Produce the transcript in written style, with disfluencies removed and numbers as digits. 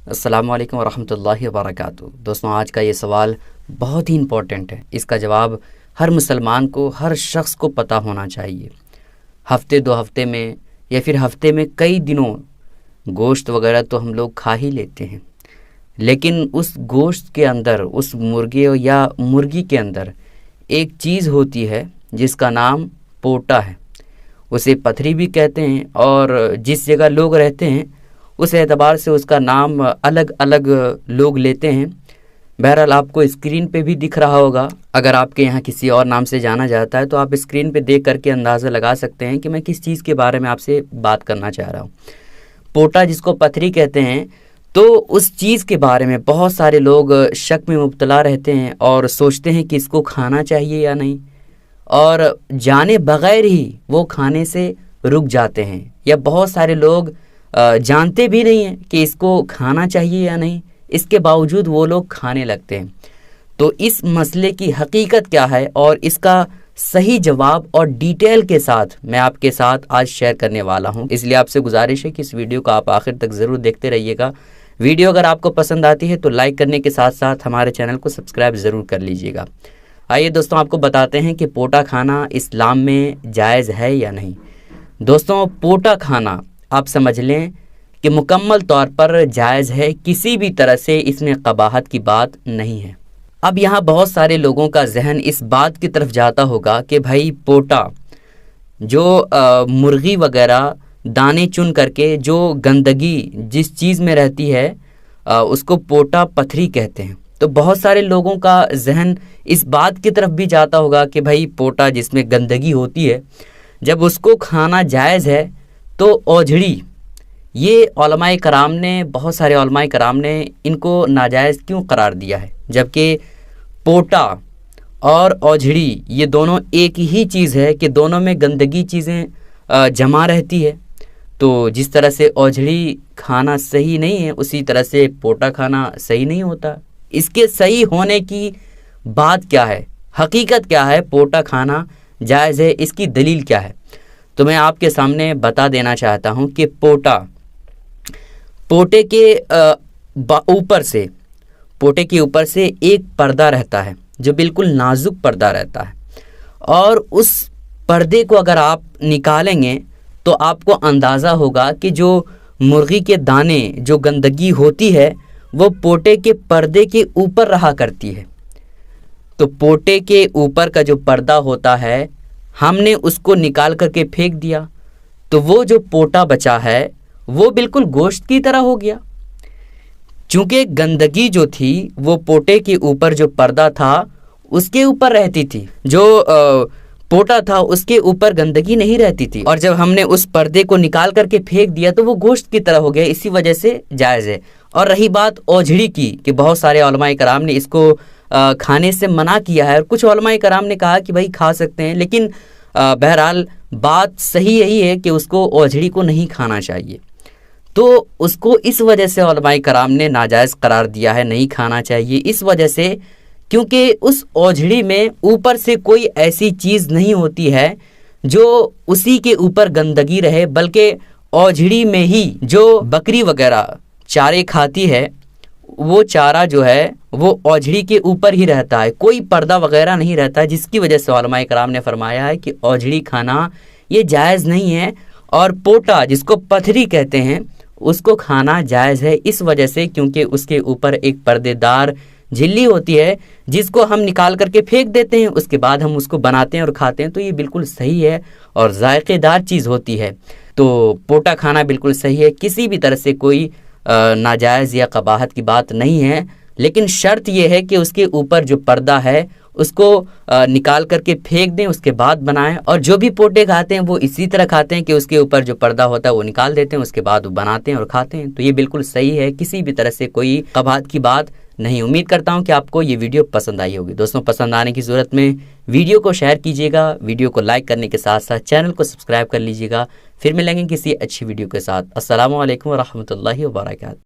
السلام علیکم ورحمۃ اللہ وبرکاتہ۔ دوستوں، آج کا یہ سوال بہت ہی امپورٹنٹ ہے۔ اس کا جواب ہر مسلمان کو، ہر شخص کو پتہ ہونا چاہیے۔ ہفتے دو ہفتے میں یا پھر ہفتے میں کئی دنوں گوشت وغیرہ تو ہم لوگ کھا ہی لیتے ہیں، لیکن اس گوشت کے اندر، اس مرغے یا مرغی کے اندر ایک چیز ہوتی ہے جس کا نام پوٹا ہے۔ اسے پتھری بھی کہتے ہیں، اور جس جگہ لوگ رہتے ہیں اس اعتبار سے اس کا نام الگ الگ لوگ لیتے ہیں۔ بہرحال آپ کو اسکرین پہ بھی دکھ رہا ہوگا، اگر آپ کے یہاں کسی اور نام سے جانا جاتا ہے تو آپ اسکرین پہ دیکھ کر کے اندازہ لگا سکتے ہیں کہ میں کس چیز کے بارے میں آپ سے بات کرنا چاہ رہا ہوں۔ پوٹا جس کو پتھری کہتے ہیں، تو اس چیز کے بارے میں بہت سارے لوگ شک میں مبتلا رہتے ہیں اور سوچتے ہیں کہ اس کو کھانا چاہیے یا نہیں، اور جانے بغیر ہی وہ کھانے سے رک جاتے ہیں، یا بہت سارے لوگ جانتے بھی نہیں ہیں کہ اس کو کھانا چاہیے یا نہیں، اس کے باوجود وہ لوگ کھانے لگتے ہیں۔ تو اس مسئلے کی حقیقت کیا ہے اور اس کا صحیح جواب اور ڈیٹیل کے ساتھ میں آپ کے ساتھ آج شیئر کرنے والا ہوں، اس لیے آپ سے گزارش ہے کہ اس ویڈیو کو آپ آخر تک ضرور دیکھتے رہیے گا۔ ویڈیو اگر آپ کو پسند آتی ہے تو لائک کرنے کے ساتھ ساتھ ہمارے چینل کو سبسکرائب ضرور کر لیجیے گا۔ آئیے دوستوں، آپ کو بتاتے ہیں کہ پوٹا کھانا اسلام میں جائز ہے یا نہیں۔ دوستوں، پوٹا کھانا آپ سمجھ لیں کہ مکمل طور پر جائز ہے، کسی بھی طرح سے اس میں قباحت کی بات نہیں ہے۔ اب یہاں بہت سارے لوگوں کا ذہن اس بات کی طرف جاتا ہوگا کہ بھائی پوٹا جو مرغی وغیرہ دانے چن کر کے جو گندگی جس چیز میں رہتی ہے اس کو پوٹا پتھری کہتے ہیں۔ تو بہت سارے لوگوں کا ذہن اس بات کی طرف بھی جاتا ہوگا کہ بھائی پوٹا جس میں گندگی ہوتی ہے، جب اس کو کھانا جائز ہے تو اوجھڑی، یہ علماء کرام نے، بہت سارے علماء کرام نے ان کو ناجائز کیوں قرار دیا ہے، جبکہ پوٹا اور اوجھڑی یہ دونوں ایک ہی چیز ہے کہ دونوں میں گندگی چیزیں جمع رہتی ہے۔ تو جس طرح سے اوجھڑی کھانا صحیح نہیں ہے، اسی طرح سے پوٹا کھانا صحیح نہیں ہوتا۔ اس کے صحیح ہونے کی بات کیا ہے، حقیقت کیا ہے، پوٹا کھانا جائز ہے، اس کی دلیل کیا ہے؟ تو میں آپ کے سامنے بتا دینا چاہتا ہوں کہ پوٹے کے اوپر سے ایک پردہ رہتا ہے جو بالکل نازک پردہ رہتا ہے، اور اس پردے کو اگر آپ نکالیں گے تو آپ کو اندازہ ہوگا کہ جو مرغی کے دانے، جو گندگی ہوتی ہے وہ پوٹے کے پردے کے اوپر رہا کرتی ہے۔ تو پوٹے کے اوپر کا جو پردہ ہوتا ہے، ہم نے اس کو نکال کر کے پھینک دیا، تو وہ جو پوٹا بچا ہے وہ بالکل گوشت کی طرح ہو گیا، چونکہ گندگی جو تھی وہ پوٹے کے اوپر جو پردہ تھا اس کے اوپر رہتی تھی، جو پوٹا تھا اس کے اوپر گندگی نہیں رہتی تھی، اور جب ہم نے اس پردے کو نکال کر کے پھینک دیا تو وہ گوشت کی طرح ہو گیا، اسی وجہ سے جائز ہے۔ اور رہی بات اوجھڑی کی، کہ بہت سارے علماء کرام نے اس کو کھانے سے منع کیا ہے، اور کچھ علماء کرام نے کہا کہ بھائی کھا سکتے ہیں، لیکن بہرحال بات صحیح یہی ہے کہ اس کو اوجھڑی کو نہیں کھانا چاہیے۔ تو اس کو اس وجہ سے علماء کرام نے ناجائز قرار دیا ہے، نہیں کھانا چاہیے، اس وجہ سے کیونکہ اس اوجھڑی میں اوپر سے کوئی ایسی چیز نہیں ہوتی ہے جو اسی کے اوپر گندگی رہے، بلکہ اوجھڑی میں ہی جو بکری وغیرہ چارے کھاتی ہے وہ چارہ جو ہے وہ اوجھڑی کے اوپر ہی رہتا ہے، کوئی پردہ وغیرہ نہیں رہتا، جس کی وجہ سے علماء کرام نے فرمایا ہے کہ اوجھڑی کھانا یہ جائز نہیں ہے، اور پوٹا جس کو پتھری کہتے ہیں اس کو کھانا جائز ہے، اس وجہ سے کیونکہ اس کے اوپر ایک پردے دار جھلی ہوتی ہے جس کو ہم نکال کر کے پھینک دیتے ہیں، اس کے بعد ہم اس کو بناتے ہیں اور کھاتے ہیں، تو یہ بالکل صحیح ہے اور ذائقے دار چیز ہوتی ہے۔ تو پوٹا کھانا بالکل صحیح ہے، کسی بھی طرح سے کوئی ناجائز یا قباحت کی بات نہیں ہے، لیکن شرط یہ ہے کہ اس کے اوپر جو پردہ ہے اس کو نکال کر کے پھینک دیں، اس کے بعد بنائیں۔ اور جو بھی پوٹے کھاتے ہیں وہ اسی طرح کھاتے ہیں کہ اس کے اوپر جو پردہ ہوتا ہے وہ نکال دیتے ہیں، اس کے بعد وہ بناتے ہیں اور کھاتے ہیں، تو یہ بالکل صحیح ہے، کسی بھی طرح سے کوئی قباحت کی بات نہیں۔ امید کرتا ہوں کہ آپ کو یہ ویڈیو پسند آئی ہوگی۔ دوستوں، پسند آنے کی صورت میں ویڈیو کو شیئر کیجیے گا، ویڈیو کو لائک کرنے کے ساتھ ساتھ چینل کو سبسکرائب کر لیجیے گا۔ پھر ملیں گے کسی اچھی ویڈیو کے ساتھ۔ السلام علیکم ورحمۃ اللہ وبرکاتہ۔